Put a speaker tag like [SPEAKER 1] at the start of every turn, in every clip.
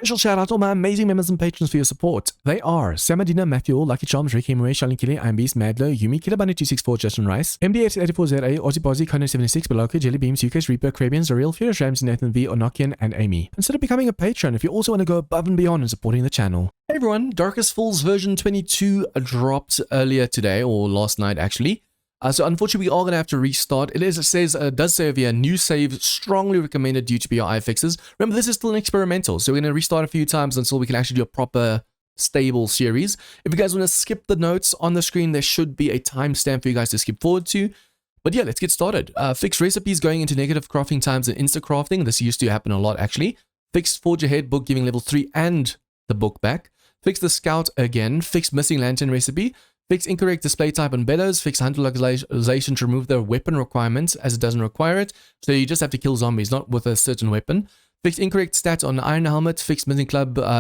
[SPEAKER 1] Special shout out to all my amazing members and patrons for your support. They are Samadina, Matthew, Lucky Charms, Ricky, Murray, Charlene Kelly, I'm Beast, Madlo, Yumi, Killer Bunny 264, Justin Rice, MD84ZA, Ozzy Bozzy, Conan 76, Beloka, Jelly Beams, UK's Reaper, Crabians, Ariel, Furious Ramsey, Nathan V, Onokian, and Amy. Consider becoming a patron if you also want to go above and beyond and supporting the channel. Hey everyone, Darkest Falls version 22 dropped earlier today, or last night actually. So unfortunately, we are going to have to restart. It does say over here, new save strongly recommended due to BRI fixes. Remember, this is still an experimental, so we're going to restart a few times until we can actually do a proper, stable series. If you guys want to skip the notes on the screen, there should be a timestamp for you guys to skip forward to. But yeah, let's get started. Fixed recipes going into negative crafting times and insta-crafting. This used to happen a lot, actually. Fixed Forge Ahead book giving level 3 and the book back. Fixed the Scout again. Fixed Missing Lantern recipe. Fix incorrect display type on bellows. Fix hunter localization to remove the weapon requirements as it doesn't require it. So you just have to kill zombies, not with a certain weapon. Fix incorrect stats on iron helmet. Fix missing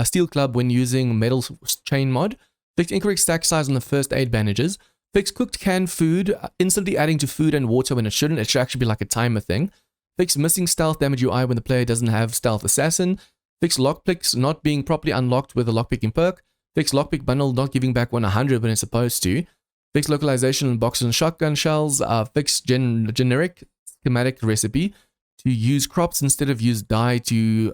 [SPEAKER 1] steel club when using metal chain mod. Fix incorrect stack size on the first aid bandages. Fix cooked canned food, instantly adding to food and water when it shouldn't. It should actually be like a timer thing. Fix missing stealth damage UI when the player doesn't have stealth assassin. Fix lockpicks not being properly unlocked with a lockpicking perk. Fix lockpick bundle not giving back 100 when it's supposed to. Fix localization in boxes and shotgun shells. Fix generic schematic recipe to use crops instead of use dye due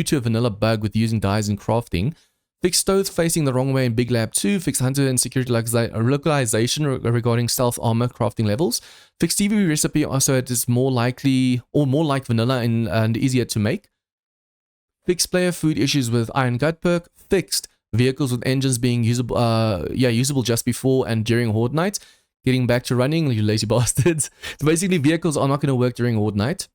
[SPEAKER 1] to a vanilla bug with using dyes in crafting. Fix stove facing the wrong way in Big Lab 2. Fix hunter and security localization regarding stealth armor crafting levels. Fix TV recipe so it is more likely or more like vanilla and easier to make. Fix player food issues with iron gut perk. Fixed vehicles with engines being usable just before and during horde night. Getting back to running, you lazy bastards. So basically, vehicles are not going to work during horde night.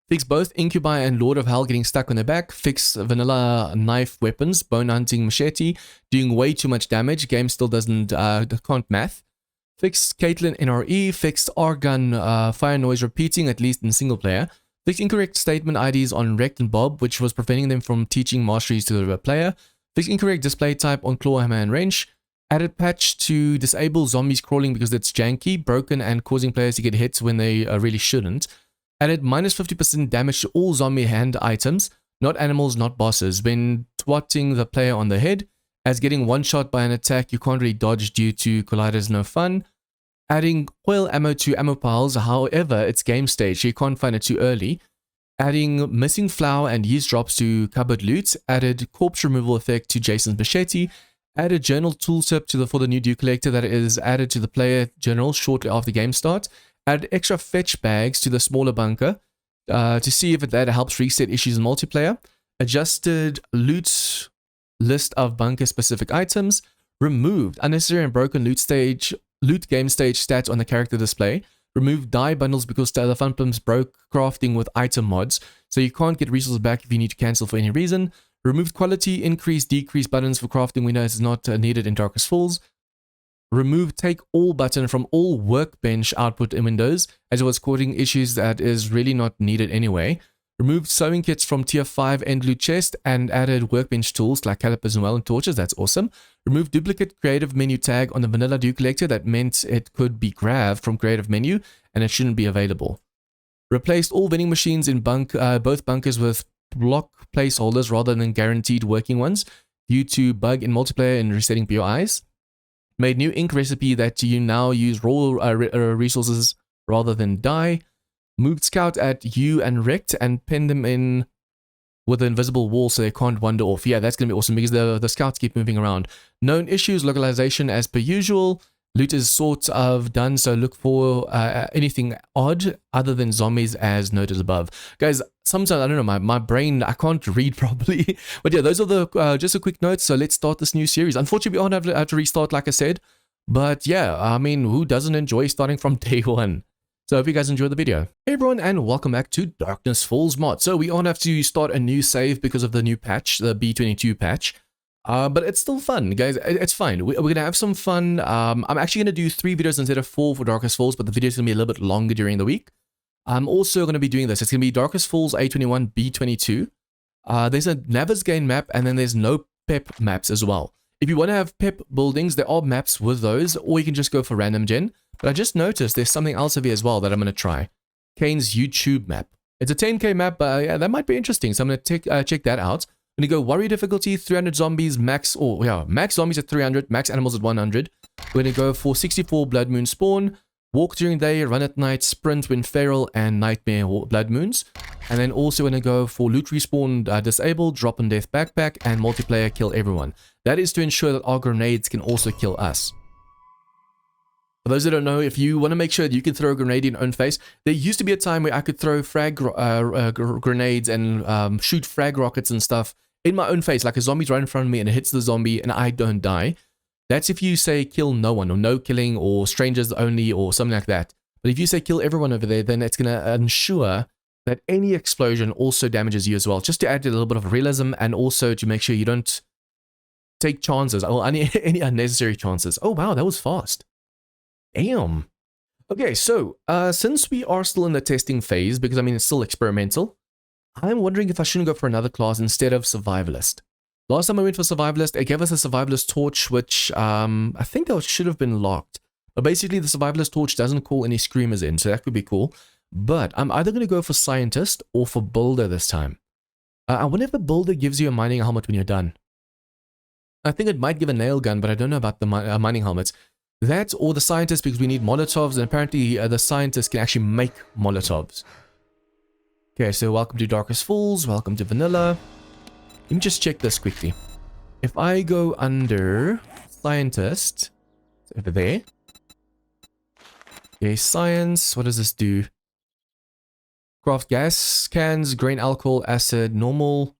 [SPEAKER 1] Fix both Incubi and Lord of Hell getting stuck on their back. Fix vanilla knife weapons, bone hunting machete, doing way too much damage. Game still can't math. Fix Caitlyn NRE. Fix R-gun fire noise repeating, at least in single player. Fix incorrect statement IDs on Rect and Bob, which was preventing them from teaching masteries to the player. Fix incorrect display type on claw, hammer, and wrench. Added patch to disable zombies crawling because it's janky, broken, and causing players to get hits when they really shouldn't. Added minus 50% damage to all zombie hand items, not animals, not bosses, when twatting the player on the head, as getting one shot by an attack you can't really dodge due to colliders no fun. Adding coil ammo to ammo piles, however, it's game stage, so you can't find it too early. Adding missing flour and yeast drops to cupboard loot. Added corpse removal effect to Jason's machete. Added journal tooltip for the new dew collector that is added to the player journal shortly after game start. Added extra fetch bags to the smaller bunker to see if that helps reset issues in multiplayer. Adjusted loot list of bunker specific items. Removed unnecessary and broken loot game stage stats on the character display. Remove dye bundles because the fun plums broke crafting with item mods, so you can't get resources back if you need to cancel for any reason. Removed quality, increase, decrease buttons for crafting windows is not needed in Darkest Falls. Remove take all button from all workbench output in Windows, as it was causing issues that is really not needed anyway. Removed sewing kits from tier 5 end loot chest and added workbench tools like calipers and welding torches. That's awesome. Removed duplicate creative menu tag on the vanilla dew collector that meant it could be grabbed from creative menu and it shouldn't be available. Replaced all vending machines in both bunkers with block placeholders rather than guaranteed working ones due to bug in multiplayer and resetting POIs. Made new ink recipe that you now use raw resources rather than dye. Moved Scout at U and Rect and pinned them in with an invisible wall so they can't wander off. Yeah, that's going to be awesome because the Scouts keep moving around. Known issues, localization as per usual. Loot is sort of done, so look for anything odd other than zombies as noted above. Guys, sometimes, I don't know, my brain, I can't read properly. But yeah, those are the just a quick note. So let's start this new series. Unfortunately, we don't have to restart like I said. But yeah, I mean, who doesn't enjoy starting from day one? So I hope you guys enjoyed the video. Hey everyone, and welcome back to Darkest Falls mod. So we all have to start a new save because of the new patch, the B22 patch. But it's still fun, guys. It's fine. We're going to have some fun. I'm actually going to do 3 videos instead of 4 for Darkest Falls, but the video's going to be a little bit longer during the week. I'm also going to be doing this. It's going to be Darkest Falls A21 B22. There's a Navigain map, and then there's no PEP maps as well. If you want to have PEP buildings, there are maps with those, or you can just go for random gen. But I just noticed there's something else over here as well that I'm going to try. Kane's YouTube map. It's a 10k map, but yeah, that might be interesting. So I'm going to check that out. When you go warrior difficulty, 300 zombies, max, or yeah, max zombies at 300, max animals at 100. We're going to go for 64 blood moon spawn, walk during day, run at night, sprint when feral, and nightmare blood moons. And then also going to go for loot respawn disabled, drop and death backpack, and multiplayer kill everyone. That is to ensure that our grenades can also kill us. For those that don't know, if you want to make sure that you can throw a grenade in your own face, there used to be a time where I could throw frag grenades and shoot frag rockets and stuff in my own face, like a zombie's right in front of me and it hits the zombie and I don't die. That's if you say kill no one or no killing or strangers only or something like that. But if you say kill everyone over there, then it's going to ensure that any explosion also damages you as well, just to add a little bit of realism and also to make sure you don't take chances or any unnecessary chances. Oh wow, that was fast. Damn. Okay, so since we are still in the testing phase, because I mean it's still experimental, I'm wondering if I shouldn't go for another class instead of survivalist. Last time I went for survivalist, it gave us a survivalist torch, which I think that should have been locked. But basically the survivalist torch doesn't call any screamers in, so that could be cool. But I'm either going to go for scientist or for builder this time. I wonder if the builder gives you a mining helmet when you're done. I think it might give a nail gun, but I don't know about the mining helmets. That or the scientist, because we need Molotovs, and apparently the scientist can actually make Molotovs. Okay, so welcome to Darkest Falls, welcome to Vanilla. Let me just check this quickly. If I go under scientist, over there. Okay, science, what does this do? Craft gas cans, grain alcohol, acid, normal.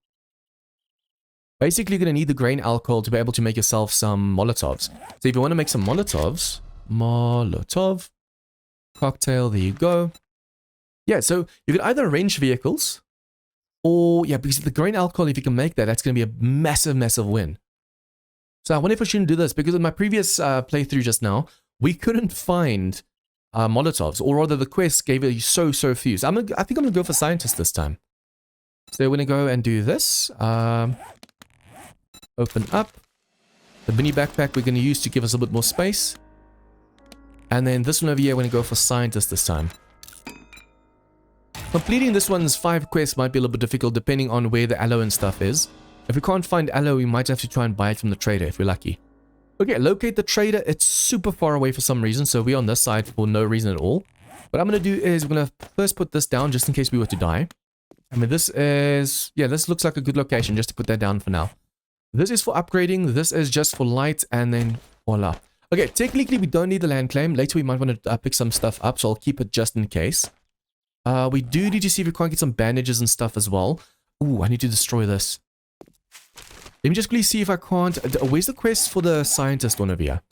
[SPEAKER 1] Basically, you're going to need the grain alcohol to be able to make yourself some Molotovs. So if you want to make some Molotovs, Molotov, cocktail, there you go. Yeah, so you can either arrange vehicles, or, yeah, because the grain alcohol, if you can make that, that's going to be a massive, massive win. So I wonder if I shouldn't do this, because in my previous playthrough just now, we couldn't find Molotovs, or rather the quest gave you so few. So I think I'm going to go for scientist this time. So we're going to go and do this. Open up. The mini backpack we're going to use to give us a bit more space. And then this one over here, we're going to go for scientist this time. Completing this one's 5 quests might be a little bit difficult depending on where the aloe and stuff is. If we can't find aloe, we might have to try and buy it from the trader if we're lucky. Okay, locate the trader. It's super far away for some reason, so we're on this side for no reason at all. What I'm going to do is we're going to first put this down just in case we were to die. I mean, this is... yeah, this looks like a good location just to put that down for now. This is for upgrading. This is just for light, and then voila. Okay, technically we don't need the land claim. Later we might want to pick some stuff up, so I'll keep it just in case. We do need to see if we can't get some bandages and stuff as well. Ooh, I need to destroy this. Let me just quickly see if I can't... where's the quest for the scientist one over here?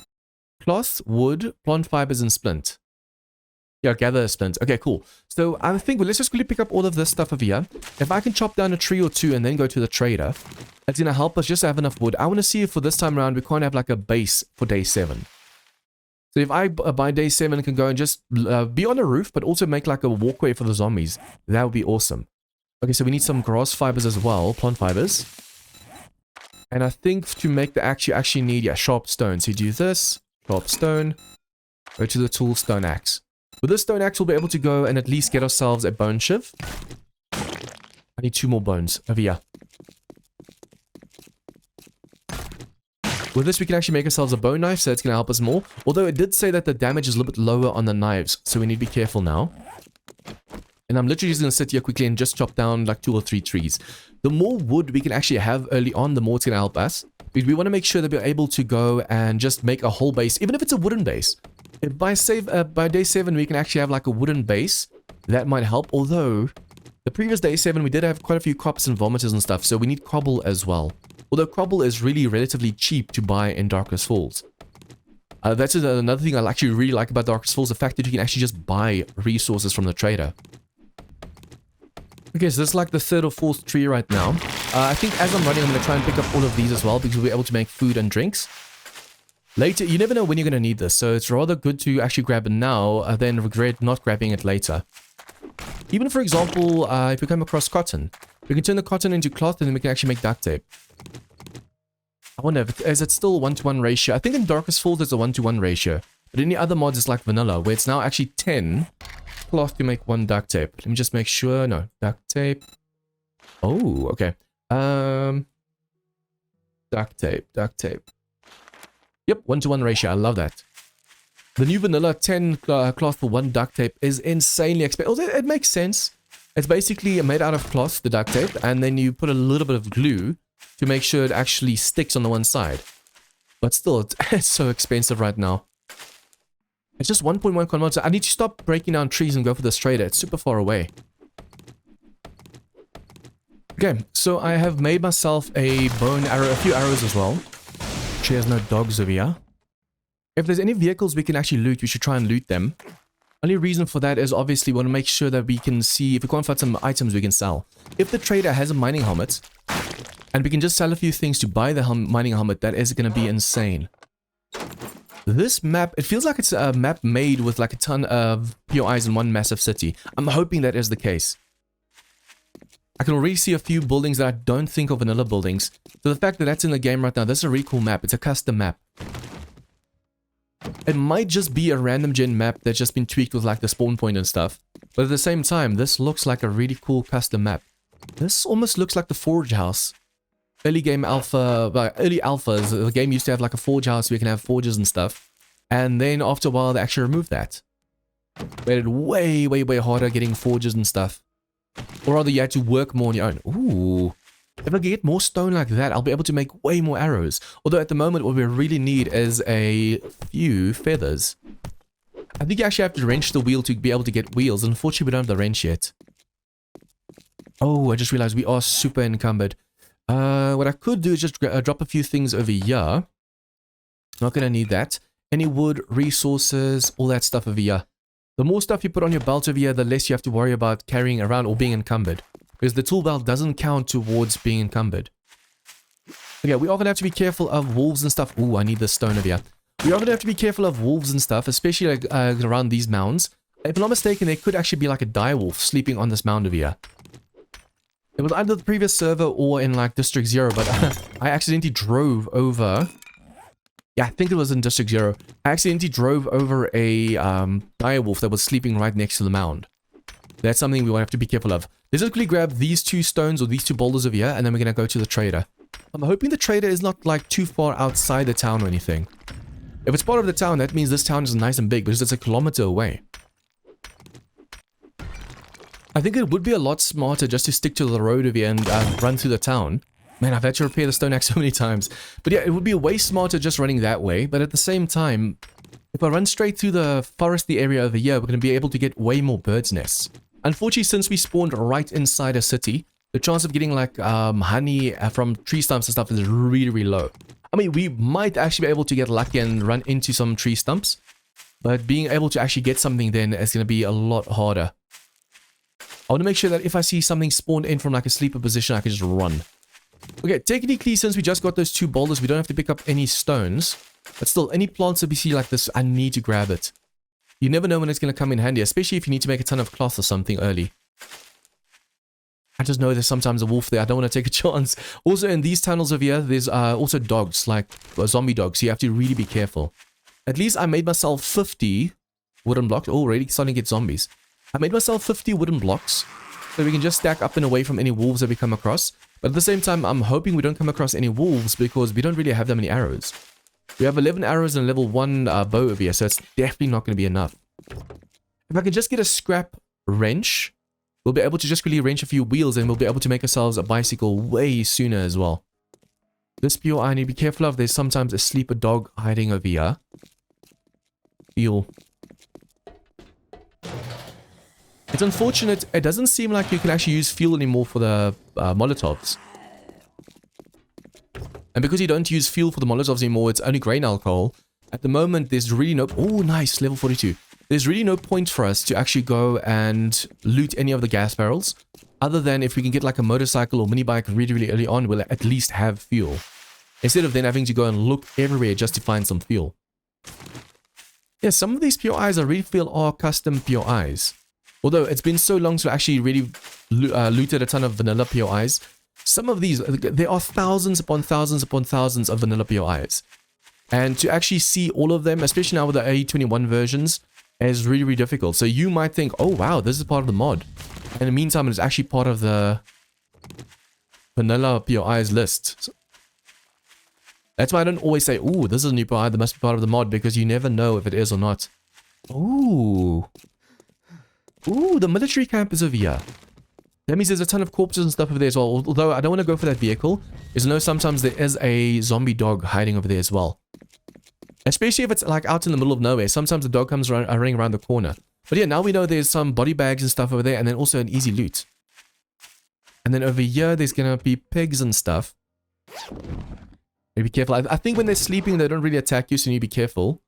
[SPEAKER 1] Cloth, wood, plant fibers, and splint. Yeah, gather a splint. Okay, cool. So I think, well, let's just quickly pick up all of this stuff over here. If I can chop down a tree or two and then go to the trader, it's going to help us just to have enough wood. I want to see if for this time around we can't have like a base for day 7. So if I, by day 7, can go and just be on a roof, but also make like a walkway for the zombies, that would be awesome. Okay, so we need some grass fibers as well, plant fibers. And I think to make the axe, you actually need, yeah, sharp stone. So you do this, sharp stone, go to the tool, stone axe. With this stone axe, we'll be able to go and at least get ourselves a bone shiv. I need 2 more bones over here. With this, we can actually make ourselves a bone knife, so it's going to help us more. Although it did say that the damage is a little bit lower on the knives, so we need to be careful now. And I'm literally just going to sit here quickly and just chop down like 2 or 3 trees. The more wood we can actually have early on, the more it's going to help us. Because we want to make sure that we're able to go and just make a whole base, even if it's a wooden base. If by day 7 we can actually have like a wooden base, that might help. Although, the previous day 7 we did have quite a few cops and vomiters and stuff, so we need cobble as well. Although cobble is really relatively cheap to buy in Darkest Falls. That's another thing I actually really like about Darkest Falls, the fact that you can actually just buy resources from the trader. Okay, so this is like the 3rd or 4th tree right now. I think as I'm running, I'm going to try and pick up all of these as well, because we'll be able to make food and drinks. Later, you never know when you're going to need this, so it's rather good to actually grab it now, than regret not grabbing it later. Even for example, if we come across cotton, we can turn the cotton into cloth and then we can actually make duct tape. I wonder, is it still 1-to-1 ratio? I think in Darkest Falls it's a 1-to-1 ratio, but in the other mods it's like vanilla, where it's now actually 10 cloth to make 1 duct tape. Let me just make sure. No, duct tape. Oh, okay. Duct tape, duct tape. Yep, 1-to-1 ratio. I love that. The new vanilla 10 cloth for 1 duct tape is insanely expensive. It makes sense. It's basically made out of cloth, the duct tape, and then you put a little bit of glue to make sure it actually sticks on the one side. But still, it's so expensive right now. It's just 1.1 command. I need to stop breaking down trees and go for this trader. It's super far away. Okay, so I have made myself a bow and arrow, a few arrows as well. She has no dogs over here. If there's any vehicles we can actually loot, we should try and loot them. Only reason for that is obviously we want to make sure that we can see if we can't find some items we can sell. If the trader has a mining helmet, and we can just sell a few things to buy the mining helmet, that is going to be insane. This map, it feels like it's a map made with like a ton of POIs in one massive city. I'm hoping that is the case. I can already see a few buildings that I don't think are vanilla buildings. So the fact that that's in the game right now, this is a really cool map. It's a custom map. It might just be a random gen map that's just been tweaked with like the spawn point and stuff. But at the same time, this looks like a really cool custom map. This almost looks like the Forge house. Early game alpha, early alphas, the game used to have like a forge house where you can have forges and stuff. And then after a while, they actually removed that. Made it way, way, way harder getting forges and stuff. Or rather, you had to work more on your own. Ooh. If I get more stone like that, I'll be able to make way more arrows. Although at the moment, what we really need is a few feathers. I think you actually have to wrench the wheel to be able to get wheels. Unfortunately, we don't have the wrench yet. Oh, I just realized we are super encumbered. What I could do is just drop a few things over here. Not going to need that. Any wood, resources, all that stuff over here. The more stuff you put on your belt over here, the less you have to worry about carrying around or being encumbered. Because the tool belt doesn't count towards being encumbered. Okay, we are going to have to be careful of wolves and stuff. Ooh, I need this stone over here. We are going to have to be careful of wolves and stuff, especially like, around these mounds. If I'm not mistaken, there could actually be like a direwolf sleeping on this mound over here. It was either the previous server or in like District 0, but I accidentally drove over... Yeah, I think it was in District 0. I accidentally drove over a direwolf that was sleeping right next to the mound. That's something we will have to be careful of. Let's just quickly grab these 2 stones or these 2 boulders over here, and then we're going to go to the trader. I'm hoping the trader is not like too far outside the town or anything. If it's part of the town, that means this town is nice and big, because it's a kilometer away. I think it would be a lot smarter just to stick to the road over here and run through the town. Man, I've had to repair the stone axe so many times. But yeah, it would be way smarter just running that way. But at the same time, if I run straight through the foresty area over here, we're going to be able to get way more birds' nests. Unfortunately, since we spawned right inside a city, the chance of getting like honey from tree stumps and stuff is really, really low. I mean, we might actually be able to get lucky and run into some tree stumps. But being able to actually get something then is going to be a lot harder. I want to make sure that if I see something spawned in from like a sleeper position, I can just run. Okay, technically, since we just got those 2 boulders, we don't have to pick up any stones. But still, any plants that we see like this, I need to grab it. You never know when it's going to come in handy, especially if you need to make a ton of cloth or something early. I just know there's sometimes a wolf there. I don't want to take a chance. Also, in these tunnels over here, there's also dogs, like zombie dogs. So you have to really be careful. At least I made myself 50 wooden blocks. Oh, already starting to get zombies. I made myself 50 wooden blocks. So we can just stack up and away from any wolves that we come across. But at the same time, I'm hoping we don't come across any wolves because we don't really have that many arrows. We have 11 arrows and a level 1 bow over here, so it's definitely not going to be enough. If I can just get a scrap wrench, we'll be able to just really wrench a few wheels and we'll be able to make ourselves a bicycle way sooner as well. This POI I need to be careful of. There's sometimes a sleeper dog hiding over here. Fuel. It's unfortunate, it doesn't seem like you can actually use fuel anymore for the Molotovs. And because you don't use fuel for the Molotovs anymore, it's only grain alcohol. At the moment, there's really no... Oh, nice, level 42. There's really no point for us to actually go and loot any of the gas barrels. Other than if we can get like a motorcycle or mini bike really, really early on, we'll at least have fuel. Instead of then having to go and look everywhere just to find some fuel. Yeah, some of these POIs I really feel are custom POIs. Although it's been so long to actually really looted a ton of vanilla POIs. Some of these, there are thousands upon thousands upon thousands of vanilla POIs. And to actually see all of them, especially now with the A21 versions, is really, really difficult. So you might think, oh wow, this is part of the mod. And in the meantime, it's actually part of the vanilla POIs list. That's why I don't always say, ooh, this is a new part that must be part of the mod, because you never know if it is or not. Ooh. Ooh, the military camp is over here. That means there's a ton of corpses and stuff over there as well. Although I don't want to go for that vehicle, because I know sometimes there is a zombie dog hiding over there as well. Especially if it's like out in the middle of nowhere. Sometimes the dog comes running around the corner. But yeah, now we know there's some body bags and stuff over there, and then also an easy loot. And then over here, there's going to be pigs and stuff. Be careful. I think when they're sleeping, they don't really attack you, so you need to be careful.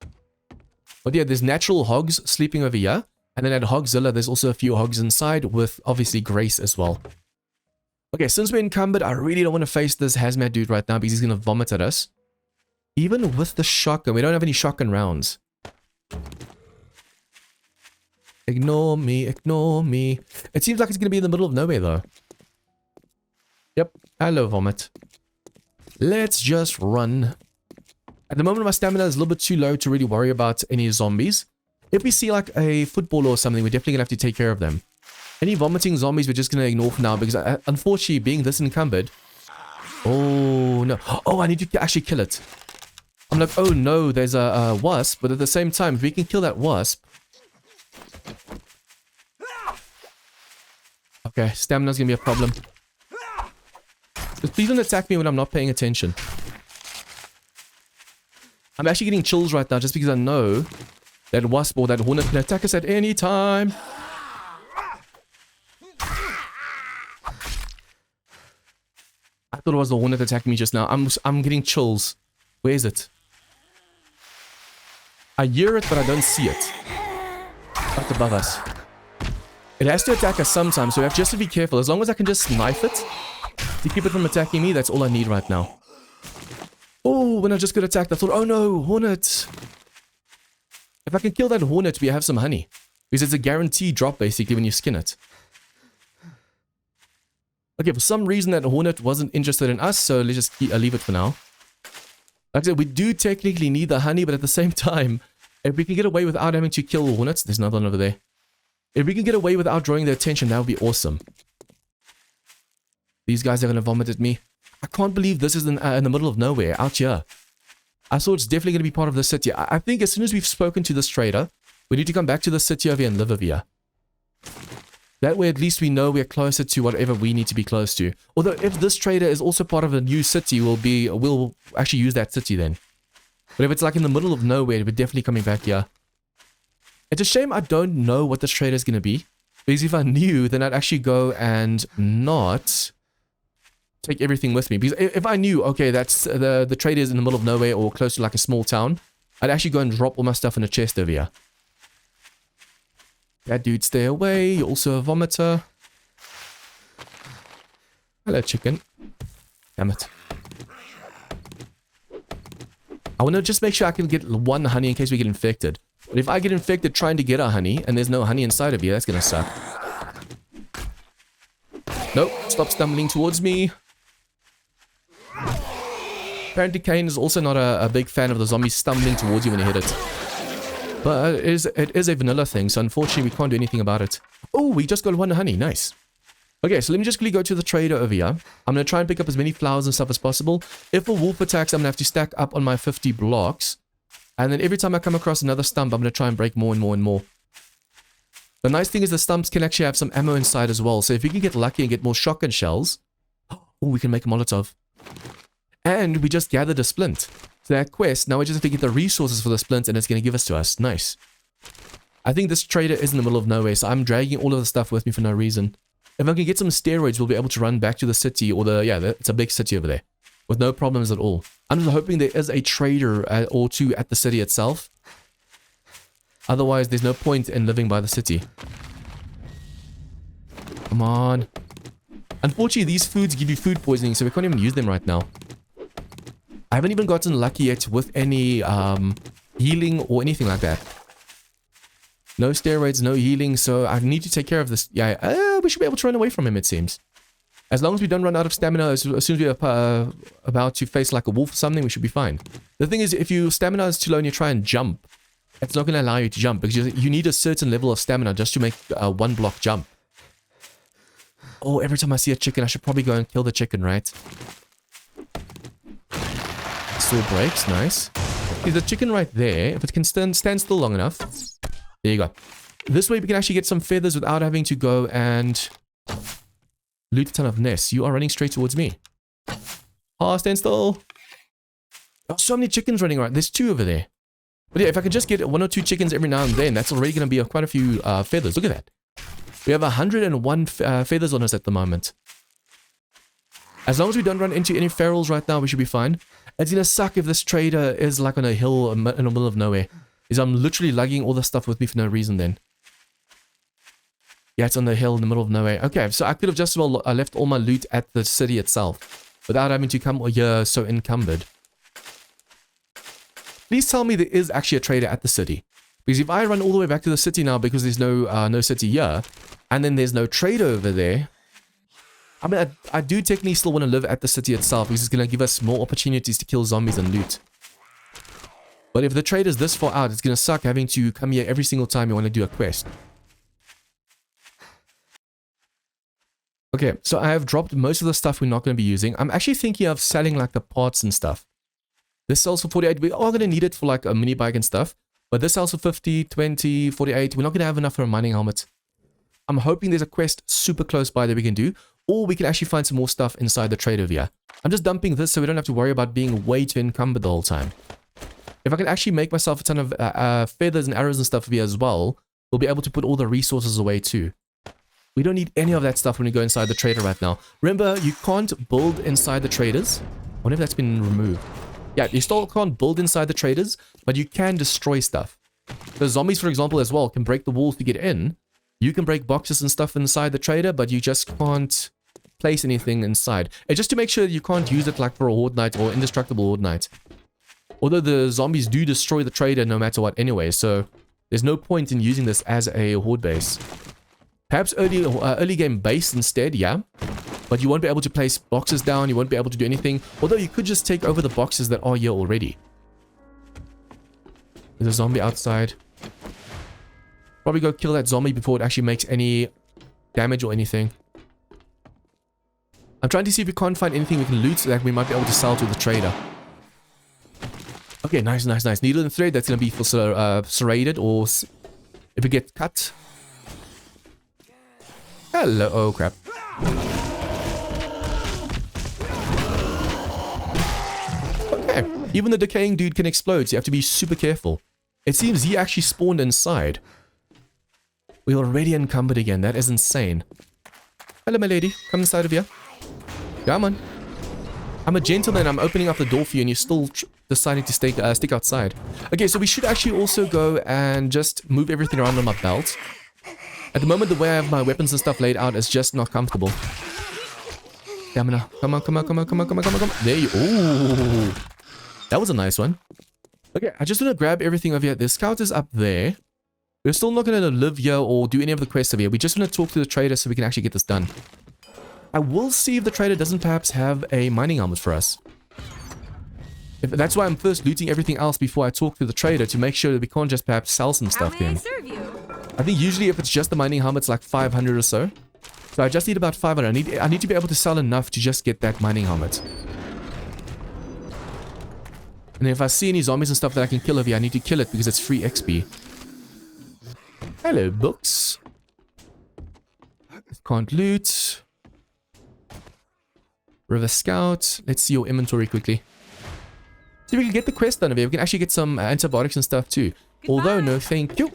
[SPEAKER 1] But yeah, there's natural hogs sleeping over here. And then at Hogzilla, there's also a few hogs inside with obviously Grace as well. Okay, since we're encumbered, I really don't want to face this hazmat dude right now because he's going to vomit at us. Even with the shotgun, we don't have any shotgun rounds. Ignore me, ignore me. It seems like it's going to be in the middle of nowhere though. Yep, hello vomit. Let's just run. At the moment, my stamina is a little bit too low to really worry about any zombies. If we see like a footballer or something, we're definitely going to have to take care of them. Any vomiting zombies, we're just going to ignore for now because unfortunately, being this encumbered... Oh, no. Oh, I need to actually kill it. I'm like, oh no, there's a wasp, but at the same time, if we can kill that wasp... Okay, stamina's going to be a problem. Just please don't attack me when I'm not paying attention. I'm actually getting chills right now just because I know that wasp or that hornet can attack us at any time. I thought it was the hornet attacking me just now. I'm getting chills. Where is it? I hear it, but I don't see it. Right above us. It has to attack us sometimes, so we have just to be careful. As long as I can just knife it to keep it from attacking me, that's all I need right now. Oh, when I just got attacked, I thought, oh no, hornet. If I can kill that hornet, we have some honey. Because it's a guaranteed drop, basically, when you skin it. Okay, for some reason, that hornet wasn't interested in us, so let's just leave it for now. Like I said, we do technically need the honey, but at the same time, if we can get away without having to kill hornets, there's another one over there. If we can get away without drawing their attention, that would be awesome. These guys are going to vomit at me. I can't believe this is in the middle of nowhere, out here. I thought it's definitely going to be part of the city. I think as soon as we've spoken to this trader, we need to come back to the city over here and live over here. That way at least we know we're closer to whatever we need to be close to. Although if this trader is also part of a new city, we'll actually use that city then. But if it's like in the middle of nowhere, we're definitely coming back here. It's a shame I don't know what this trader is going to be. Because if I knew, then I'd actually go and not take everything with me. Because if I knew, okay, that's the trader is in the middle of nowhere or close to like a small town, I'd actually go and drop all my stuff in a chest over here. That dude, stay away. You're also a vomiter. Hello, chicken. Damn it. I want to just make sure I can get one honey in case we get infected. But if I get infected trying to get a honey, and there's no honey inside of you, that's going to suck. Nope, stop stumbling towards me. Apparently Kane is also not a big fan of the zombies stumbling towards you when you hit it. But it is a vanilla thing, so unfortunately we can't do anything about it. Oh, we just got one honey, nice. Okay, so let me just quickly go to the trader over here. I'm going to try and pick up as many flowers and stuff as possible. If a wolf attacks, I'm going to have to stack up on my 50 blocks. And then every time I come across another stump, I'm going to try and break more and more and more. The nice thing is the stumps can actually have some ammo inside as well. So if we can get lucky and get more shotgun shells, oh, we can make a Molotov. And we just gathered a splint. So that quest, now we just have to get the resources for the splint and it's going to give us to us. Nice. I think this trader is in the middle of nowhere, so I'm dragging all of the stuff with me for no reason. If I can get some steroids, we'll be able to run back to the city or it's a big city over there. With no problems at all. I'm just hoping there is a trader or two at the city itself. Otherwise, there's no point in living by the city. Come on. Unfortunately, these foods give you food poisoning, so we can't even use them right now. I haven't even gotten lucky yet with any healing or anything like that. No steroids, no healing, so I need to take care of this. Yeah, we should be able to run away from him, it seems. As long as we don't run out of stamina, as soon as we're about to face like a wolf or something, we should be fine. The thing is, if your stamina is too low and you try and jump, it's not going to allow you to jump because you need a certain level of stamina just to make a one block jump. Oh, every time I see a chicken, I should probably go and kill the chicken, right? I all breaks. Nice. See the chicken right there. If it can stand still long enough. There you go. This way we can actually get some feathers without having to go and loot a ton of nests. You are running straight towards me. Oh, stand still. Oh, so many chickens running around. There's 2 over there. But yeah, if I can just get 1 or 2 chickens every now and then, that's already going to be quite a few feathers. Look at that. We have 101 feathers on us at the moment. As long as we don't run into any ferals right now, we should be fine. It's going to suck if this trader is like on a hill in the middle of nowhere. Is I'm literally lugging all the stuff with me for no reason then. Yeah, it's on the hill in the middle of nowhere. Okay, so I could have just well left all my loot at the city itself without having to come here so encumbered. Please tell me there is actually a trader at the city. Because if I run all the way back to the city now because there's no city here, and then there's no trader over there, I mean, I do technically still want to live at the city itself because it's going to give us more opportunities to kill zombies and loot. But if the trader's this far out, it's going to suck having to come here every single time you want to do a quest. Okay, so I have dropped most of the stuff we're not going to be using. I'm actually thinking of selling like the parts and stuff. This sells for 48. We are going to need it for like a mini bike and stuff. But this sells for 50, 20, 48. We're not going to have enough for a mining helmet. I'm hoping there's a quest super close by that we can do. Or we can actually find some more stuff inside the trade over here. I'm just dumping this so we don't have to worry about being way too encumbered the whole time. If I can actually make myself a ton of feathers and arrows and stuff here as well, we'll be able to put all the resources away too. We don't need any of that stuff when we go inside the trader right now. Remember, you can't build inside the traders. I wonder if that's been removed. Yeah, you still can't build inside the traders, but you can destroy stuff. The zombies, for example, as well, can break the walls to get in. You can break boxes and stuff inside the trader, but you just can't place anything inside. And just to make sure that you can't use it like for a horde night or indestructible horde night. Although the zombies do destroy the trader no matter what anyway, so there's no point in using this as a horde base. Perhaps early game base instead, yeah. But you won't be able to place boxes down, you won't be able to do anything. Although you could just take over the boxes that are here already. There's a zombie outside. Probably go kill that zombie before it actually makes any damage or anything. I'm trying to see if we can't find anything we can loot so that we might be able to sell to the trader. Okay, nice, nice, nice. Needle and thread, that's going to be for serrated or if we get cut. Hello, oh crap. Okay, even the decaying dude can explode, so you have to be super careful. It seems he actually spawned inside. We're already encumbered again, that is insane. Hello my lady, come inside of here. Come on. I'm a gentleman, I'm opening up the door for you and you're still deciding to stick outside. Okay, so we should actually also go and just move everything around on my belt. At the moment, the way I have my weapons and stuff laid out is just not comfortable. Come on, come on, come on, come on, come on, come on, come on, come on. There you... Ooh. That was a nice one. Okay, I just want to grab everything over here. The scout is up there. We're still not going to live here or do any of the quests over here. We just want to talk to the trader so we can actually get this done. I will see if the trader doesn't perhaps have a mining helmet for us. That's why I'm first looting everything else before I talk to the trader to make sure that we can't just perhaps sell some stuff to him. I think usually if it's just the mining helmet, it's like 500 or so. So I just need about 500. I need to be able to sell enough to just get that mining helmet. And if I see any zombies and stuff that I can kill over here, I need to kill it because it's free XP. Hello, books. Can't loot. River Scout. Let's see your inventory quickly. So we can get the quest done over here. We can actually get some antibiotics and stuff too. Although, no thank you.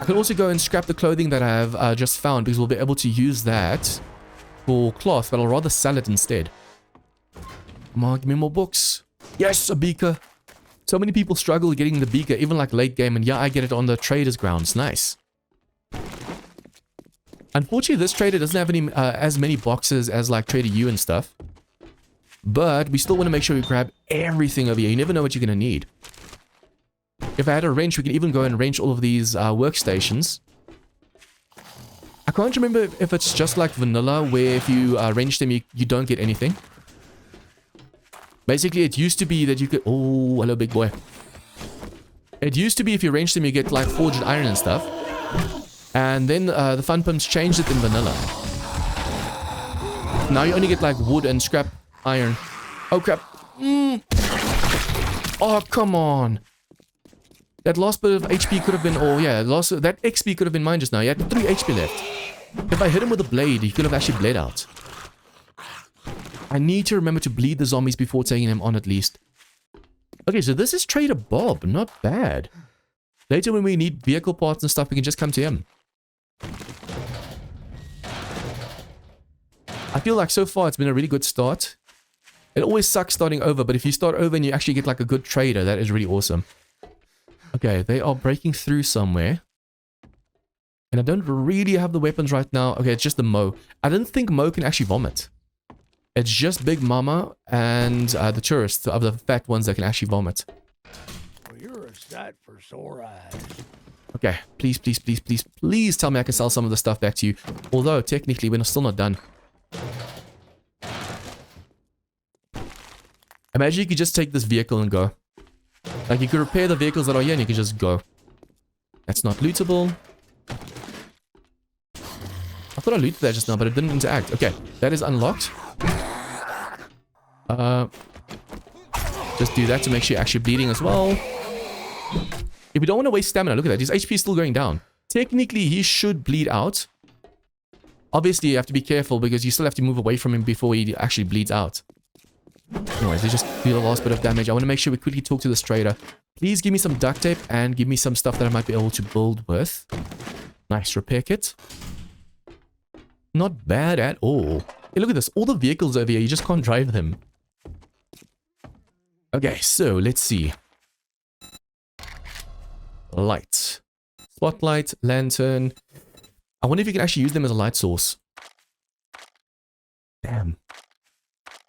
[SPEAKER 1] I can also go and scrap the clothing that I have just found because we'll be able to use that for cloth, but I'll rather sell it instead. Come on, give me more books. Yes, a beaker. So many people struggle getting the beaker, even like late game, and yeah, I get it on the trader's grounds. Nice. Unfortunately, this trader doesn't have any as many boxes as like Trader U and stuff. But we still want to make sure we grab everything over here. You never know what you're going to need. If I had a wrench, we can even go and wrench all of these workstations. I can't remember if it's just like vanilla, where if you wrench them, you don't get anything. Basically, it used to be that you could... Oh, hello, big boy. It used to be if you wrench them, you get like forged iron and stuff. And then the fun pumps changed it in vanilla. Now you only get like wood and scrap iron. Oh, crap. Oh, come on. That last bit of HP could have been, oh yeah, that XP could have been mine just now. He had 3 HP left. If I hit him with a blade, he could have actually bled out. I need to remember to bleed the zombies before taking him on at least. Okay, so this is Trader Bob. Not bad. Later when we need vehicle parts and stuff, we can just come to him. I feel like so far it's been a really good start. It always sucks starting over, but if you start over and you actually get like a good trader, that is really awesome. Okay, they are breaking through somewhere. And I don't really have the weapons right now. Okay, it's just the Mo. I don't think Mo can actually vomit. It's just Big Mama and the tourists of the fat ones that can actually vomit.
[SPEAKER 2] Well, you're a sight for sore eyes.
[SPEAKER 1] Okay, please, please, please, please, please tell me I can sell some of the stuff back to you. Although, technically, we're still not done. Imagine you could just take this vehicle and go. Like, you could repair the vehicles that are here and you can just go. That's not lootable. I thought I looted that just now, but it didn't interact. Okay, that is unlocked. Just do that to make sure you're actually bleeding as well. If you don't want to waste stamina, look at that. His HP is still going down. Technically, he should bleed out. Obviously, you have to be careful because you still have to move away from him before he actually bleeds out. Anyways, let's just do the last bit of damage. I want to make sure we quickly talk to this trader. Please give me some duct tape and give me some stuff that I might be able to build with. Nice repair kit. Not bad at all. Hey, look at this. All the vehicles over here, you just can't drive them. Okay, so let's see. Light. Spotlight, lantern. I wonder if you can actually use them as a light source. Damn.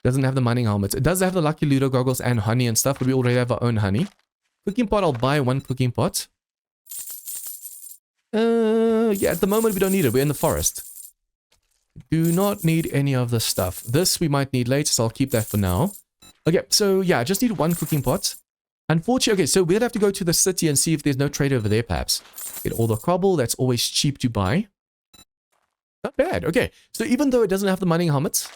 [SPEAKER 1] Doesn't have the mining helmet. It does have the Lucky Ludo goggles and honey and stuff, but we already have our own honey. Cooking pot, I'll buy 1 cooking pot. Yeah, at the moment we don't need it. We're in the forest. Do not need any of this stuff. This we might need later, so I'll keep that for now. Okay, so yeah, I just need 1 cooking pot. Unfortunately, okay, so we'll have to go to the city and see if there's no trade over there, perhaps. Get all the cobble, that's always cheap to buy. Not bad, okay. So even though it doesn't have the mining helmet,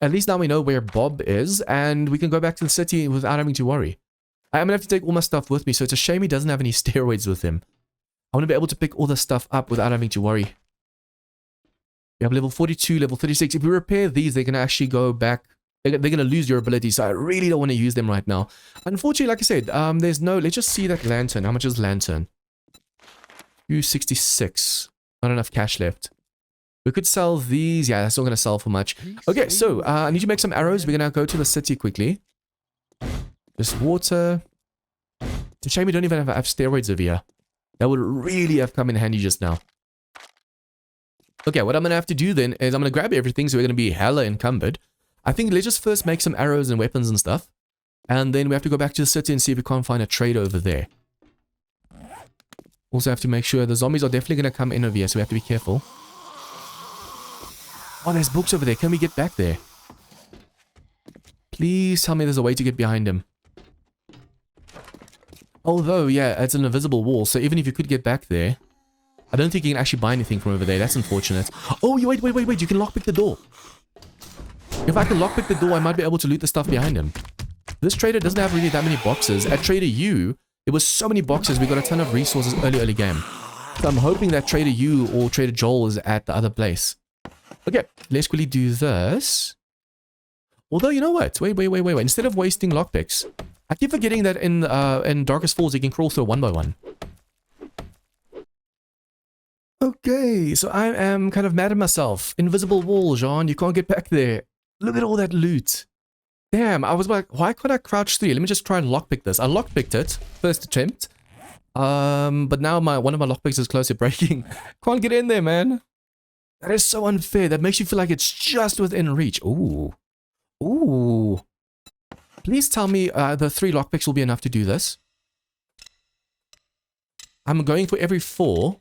[SPEAKER 1] at least now we know where Bob is, and we can go back to the city without having to worry. I'm gonna have to take all my stuff with me, so it's a shame he doesn't have any steroids with him. I want to be able to pick all the stuff up without having to worry. We have level 42, level 36. If we repair these, they're going to actually go back. They're going to lose your ability, so I really don't want to use them right now. Unfortunately, like I said, there's no... Let's just see that lantern. How much is lantern? 266. Not enough cash left. We could sell these. Yeah, that's not going to sell for much. Okay, so I need to make some arrows. We're going to go to the city quickly. Just water. It's a shame we don't even have steroids over here. That would really have come in handy just now. Okay, what I'm going to have to do then is I'm going to grab everything, so we're going to be hella encumbered. I think let's just first make some arrows and weapons and stuff. And then we have to go back to the city and see if we can't find a trader over there. Also have to make sure the zombies are definitely going to come in over here, so we have to be careful. Oh, there's books over there. Can we get back there? Please tell me there's a way to get behind him. Although, yeah, it's an invisible wall, so even if you could get back there... I don't think you can actually buy anything from over there. That's unfortunate. Oh, wait. You can lockpick the door. If I can lockpick the door, I might be able to loot the stuff behind him. This trader doesn't have really that many boxes. At Trader U, there was so many boxes. We got a ton of resources early game. So I'm hoping that Trader U or Trader Joel is at the other place. Okay, let's quickly do this. Although, you know what? Wait. Instead of wasting lockpicks, I keep forgetting that in Darkest Falls, you can crawl through one by one. Okay, so I am kind of mad at myself. Invisible wall, Jean. You can't get back there. Look at all that loot. Damn, I was like, why can't I crouch 3? Let me just try and lockpick this. I lockpicked it. First attempt. But now one of my lockpicks is close to breaking. Can't get in there, man. That is so unfair. That makes you feel like it's just within reach. Ooh. Please tell me the 3 lockpicks will be enough to do this. I'm going for every 4.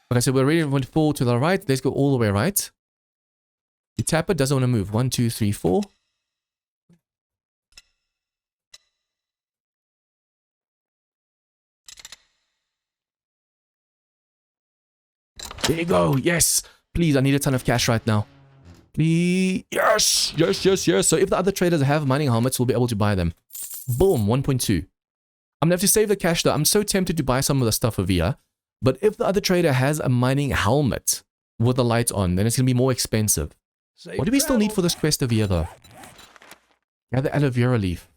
[SPEAKER 1] Okay, so we're ready to 4 to the right. Let's go all the way right. You tap it, doesn't want to move. 1, 2, 3, 4. There you go. Yes. Please, I need a ton of cash right now. Quickly. Yes! Yes, yes, yes. So if the other traders have mining helmets, we'll be able to buy them. Boom, 1.2. I'm going to have to save the cash though. I'm so tempted to buy some of the stuff over here. But if the other trader has a mining helmet with the light on, then it's going to be more expensive. What do we still need for this quest over here though? Gather aloe vera leaf.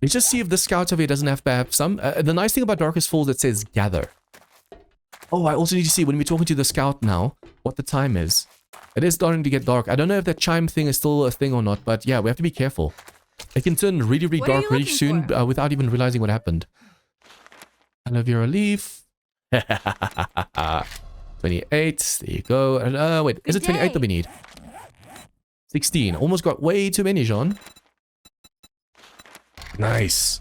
[SPEAKER 1] Let's just see if the scout over here doesn't have perhaps some. The nice thing about Darkest Falls, it says gather. Oh, I also need to see when we're talking to the scout now, what the time is. It is starting to get dark. I don't know if that chime thing is still a thing or not, but yeah, we have to be careful. It can turn really, really dark really soon without even realizing what happened. Aloe vera leaf. 28. There you go. Wait, is it 28 that we need? 16. Almost got way too many, Jean. Nice.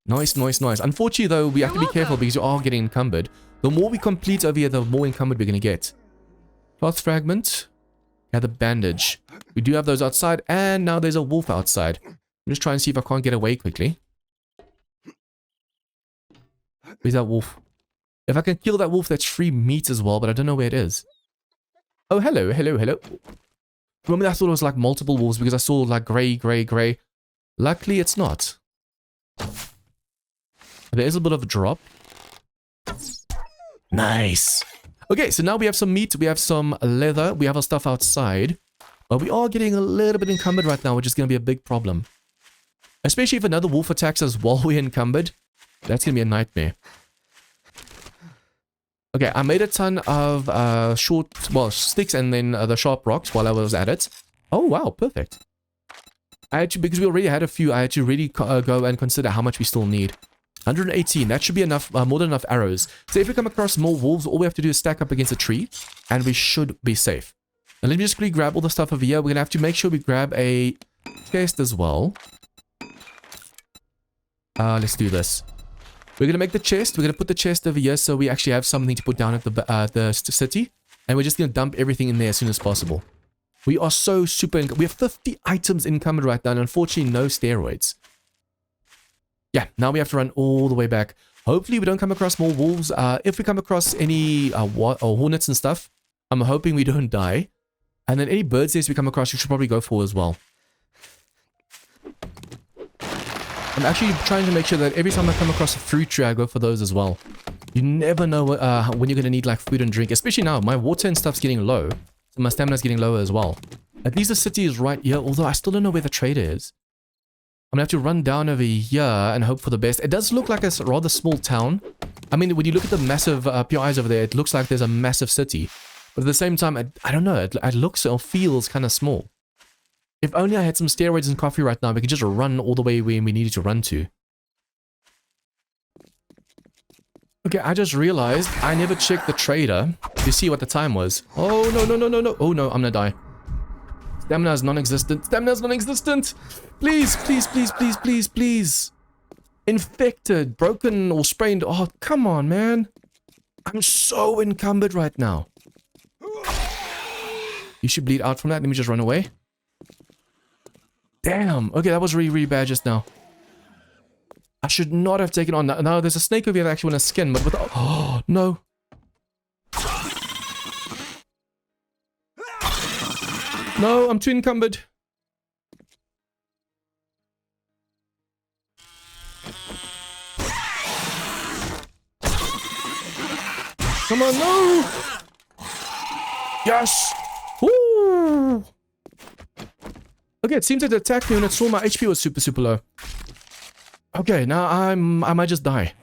[SPEAKER 1] Nice, nice, nice. Unfortunately, though, we have to be careful because you are getting encumbered. The more we complete over here, the more encumbered we're going to get. Cloth fragment. Gather bandage. We do have those outside, and now there's a wolf outside. I'm just trying to see if I can't get away quickly. Where's that wolf? If I can kill that wolf, that's free meat as well, but I don't know where it is. Oh, hello, hello, hello. Remember, I thought it was like multiple wolves because I saw like grey, grey, grey. Luckily, it's not. There is a bit of a drop. Nice. Okay, so now we have some meat, we have some leather, we have our stuff outside. But we are getting a little bit encumbered right now, which is going to be a big problem. Especially if another wolf attacks us while we're encumbered. That's going to be a nightmare. Okay, I made a ton of sticks and then the sharp rocks while I was at it. Oh, wow, perfect. Because we already had a few, I had to really go and consider how much we still need. 118, that should be enough, more than enough arrows. So if we come across more wolves, all we have to do is stack up against a tree, and we should be safe. Now let me just quickly grab all the stuff over here. We're going to have to make sure we grab a chest as well. Let's do this. We're going to make the chest. We're going to put the chest over here so we actually have something to put down at the city. And we're just going to dump everything in there as soon as possible. We are so super... We have 50 items encumbered right now, and unfortunately no steroids. Yeah, now we have to run all the way back. Hopefully we don't come across more wolves. If we come across any hornets and stuff, I'm hoping we don't die. And then any birds nests we come across, we should probably go for as well. I'm actually trying to make sure that every time I come across a fruit tree, I go for those as well. You never know when you're going to need like food and drink. Especially now, my water and stuff's getting low. So my stamina's getting lower as well. At least the city is right here, although I still don't know where the trader is. I'm going to have to run down over here and hope for the best. It does look like a rather small town. I mean, when you look at the massive PIs over there, it looks like there's a massive city. But at the same time, I don't know, it looks or feels kind of small. If only I had some steroids and coffee right now, we could just run all the way where we needed to run to. Okay, I just realized I never checked the trader to see what the time was. Oh, no, no, no, no, no. Oh, no, I'm gonna die. Stamina is non-existent. Stamina is non-existent. Please, please, please, please, please, please. Infected, broken, or sprained. Oh, come on, man. I'm so encumbered right now. You should bleed out from that. Let me just run away. Damn. Okay, that was really, really bad just now. I should not have taken on that. Now, there's a snake over here that actually wants to skin, but with... Oh, no. No, I'm too encumbered. Come on, no! Yes! Woo! Okay, it seems that it attacked me when it saw my HP was super, super low. Okay, now I might just die.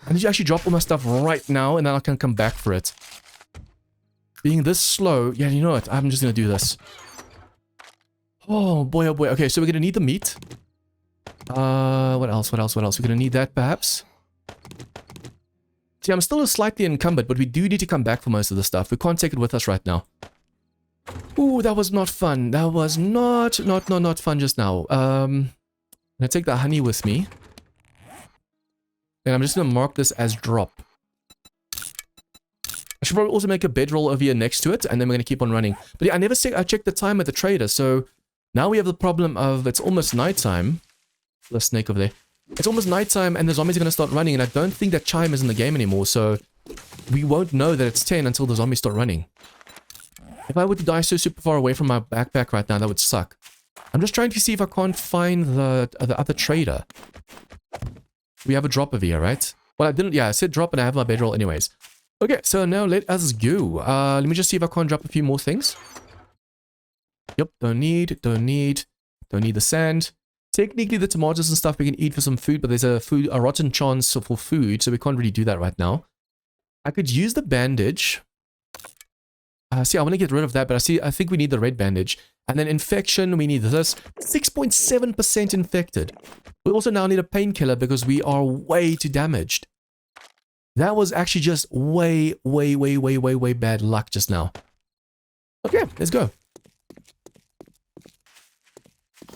[SPEAKER 1] I need to actually drop all my stuff right now, and then I can come back for it. Being this slow, yeah, you know what? I'm just gonna do this. Oh boy, oh boy. Okay, so we're gonna need the meat. What else? What else? What else? We're gonna need that, perhaps. See, I'm still slightly encumbered, but we do need to come back for most of the stuff. We can't take it with us right now. Ooh, that was not fun. That was not fun just now. I'm gonna take the honey with me. And I'm just gonna mark this as drop. I should probably also make a bedroll over here next to it, and then we're gonna keep on running. But yeah, I checked the time at the trader, so now we have the problem of it's almost nighttime. The snake over there. It's almost nighttime, and the zombies are gonna start running, and I don't think that chime is in the game anymore, so we won't know that it's 10 until the zombies start running. If I were to die so super far away from my backpack right now, that would suck. I'm just trying to see if I can't find the other trader. We have a drop over here, right? Well, I didn't. Yeah, I said drop and I have my bedroll anyways. Okay, so now let us go. Let me just see if I can't drop a few more things. Yep, don't need the sand. Technically, the tomatoes and stuff we can eat for some food, but there's a rotten chance for food, so we can't really do that right now. I could use the bandage. See, I want to get rid of that, but I think we need the red bandage. And then infection, we need this. 6.7% infected. We also now need a painkiller because we are way too damaged. That was actually just way bad luck just now. Okay, let's go.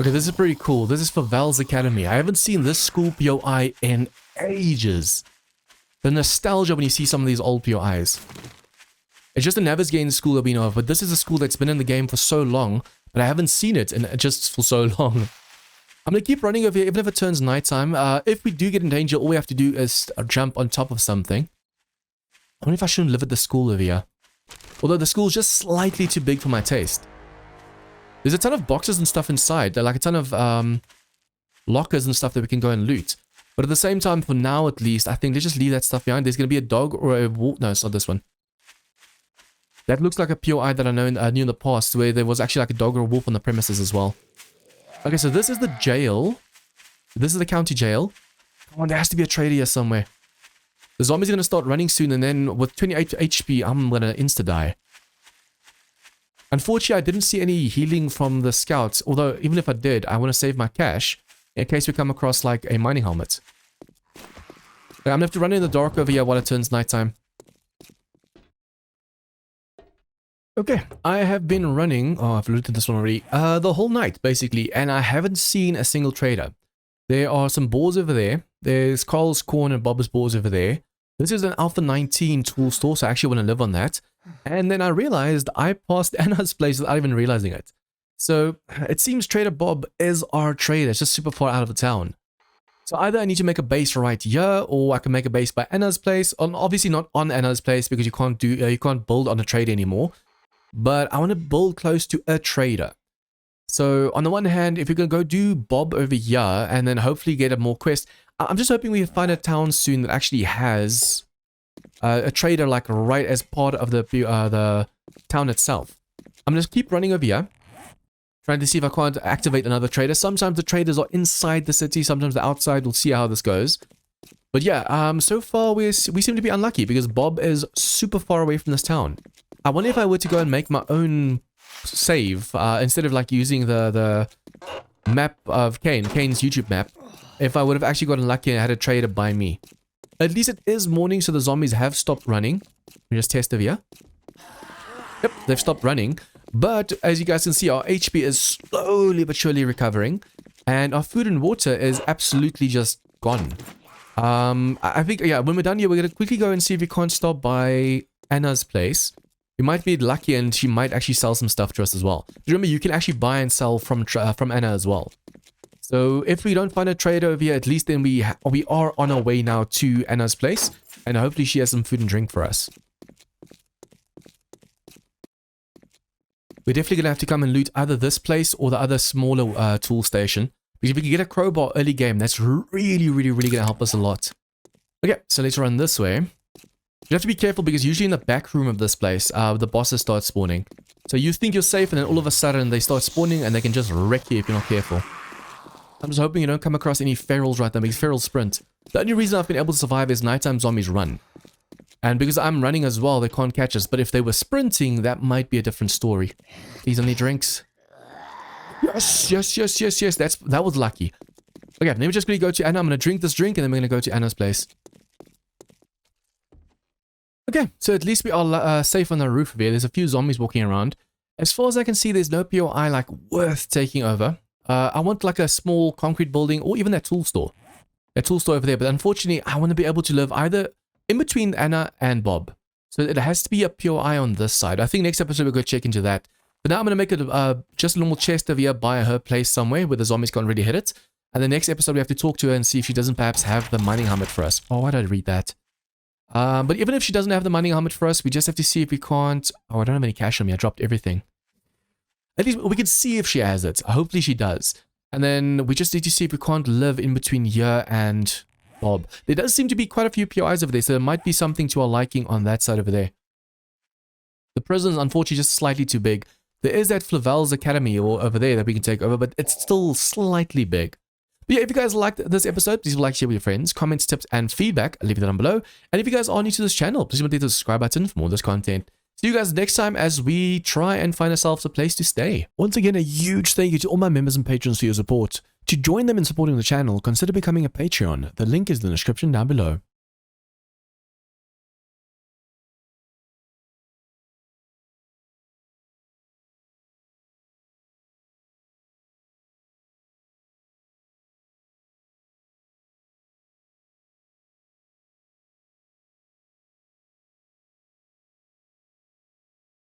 [SPEAKER 1] Okay, this is pretty cool. This is for Val's Academy. I haven't seen this school POI in ages. The nostalgia when you see some of these old POIs. It's just a Navigating school that we know of, but this is a school that's been in the game for so long, but I haven't seen it in just for so long. I'm going to keep running over here, even if it turns nighttime. If we do get in danger, all we have to do is jump on top of something. I wonder if I shouldn't live at the school over here. Although the school's just slightly too big for my taste. There's a ton of boxes and stuff inside. There are like a ton of lockers and stuff that we can go and loot. But at the same time, for now at least, I think let's just leave that stuff behind. There's going to be a dog or a wolf. No, it's not this one. That looks like a POI that I knew in the past, where there was actually like a dog or a wolf on the premises as well. Okay, so this is the jail. This is the county jail. Come on, there has to be a trader here somewhere. The zombies are going to start running soon, and then with 28 HP, I'm going to insta-die. Unfortunately, I didn't see any healing from the scouts, although even if I did, I want to save my cash in case we come across like a mining helmet. Okay, I'm going to have to run in the dark over here while it turns nighttime. Okay, I have been running, I've looted this one already, the whole night, basically, and I haven't seen a single trader. There are some boars over there. There's Carl's Corn and Bob's Boars over there. This is an Alpha 19 tool store, so I actually want to live on that. And then I realized I passed Anna's place without even realizing it. So, it seems Trader Bob is our trader. It's just super far out of the town. So either I need to make a base right here, or I can make a base by Anna's place. Obviously not on Anna's place, because you can't build on a trader anymore. But I want to build close to a trader. So on the one hand, if we're going to go do Bob over here and then hopefully get a more quest, I'm just hoping we find a town soon that actually has a trader like right as part of the town itself. I'm going to keep running over here, trying to see if I can't activate another trader. Sometimes the traders are inside the city, sometimes they're outside. We'll see how this goes. But yeah, so far we seem to be unlucky because Bob is super far away from this town. I wonder if I were to go and make my own save, instead of like using the map of Kane's YouTube map, if I would have actually gotten lucky and had a trader by me. At least it is morning, so the zombies have stopped running. Let me just test over here. Yep, they've stopped running. But as you guys can see, our HP is slowly but surely recovering. And our food and water is absolutely just gone. I think, yeah, when we're done here, we're going to quickly go and see if we can't stop by Anna's place. We might be lucky and she might actually sell some stuff to us as well. Remember, you can actually buy and sell from Anna as well. So if we don't find a trader over here, at least then we are on our way now to Anna's place. And hopefully she has some food and drink for us. We're definitely going to have to come and loot either this place or the other smaller tool station. Because if we can get a crowbar early game, that's really going to help us a lot. Okay, so let's run this way. You have to be careful because usually in the back room of this place, the bosses start spawning. So you think you're safe and then all of a sudden they start spawning and they can just wreck you if you're not careful. I'm just hoping you don't come across any ferals right now because ferals sprint. The only reason I've been able to survive is nighttime zombies run. And because I'm running as well, they can't catch us. But if they were sprinting, that might be a different story. These only drinks. Yes. That was lucky. Okay, let me just quickly go to Anna. I'm going to drink this drink and then we're going to go to Anna's place. Okay, so at least we are safe on the roof here. There's a few zombies walking around. As far as I can see, there's no POI like worth taking over. I want like a small concrete building or even that tool store. That tool store over there. But unfortunately, I want to be able to live either in between Anna and Bob. So it has to be a POI on this side. I think next episode we'll go check into that. But now I'm going to make it just a normal chest over here by her place somewhere where the zombies can't really hit it. And the next episode we have to talk to her and see if she doesn't perhaps have the mining helmet for us. Oh, why did I read that? But even if she doesn't have the mining helmet for us, we just have to see if we can't... Oh, I don't have any cash on me. I dropped everything. At least we can see if she has it. Hopefully she does. And then we just need to see if we can't live in between here and Bob. There does seem to be quite a few POIs over there, so there might be something to our liking on that side over there. The prison's unfortunately just slightly too big. There is that Flavel's Academy over there that we can take over, but it's still slightly big. But yeah, if you guys liked this episode, please like, share with your friends, comments, tips, and feedback. Leave it down below. And if you guys are new to this channel, please hit the subscribe button for more of this content. See you guys next time as we try and find ourselves a place to stay. Once again, a huge thank you to all my members and patrons for your support. To join them in supporting the channel, consider becoming a Patreon. The link is in the description down below.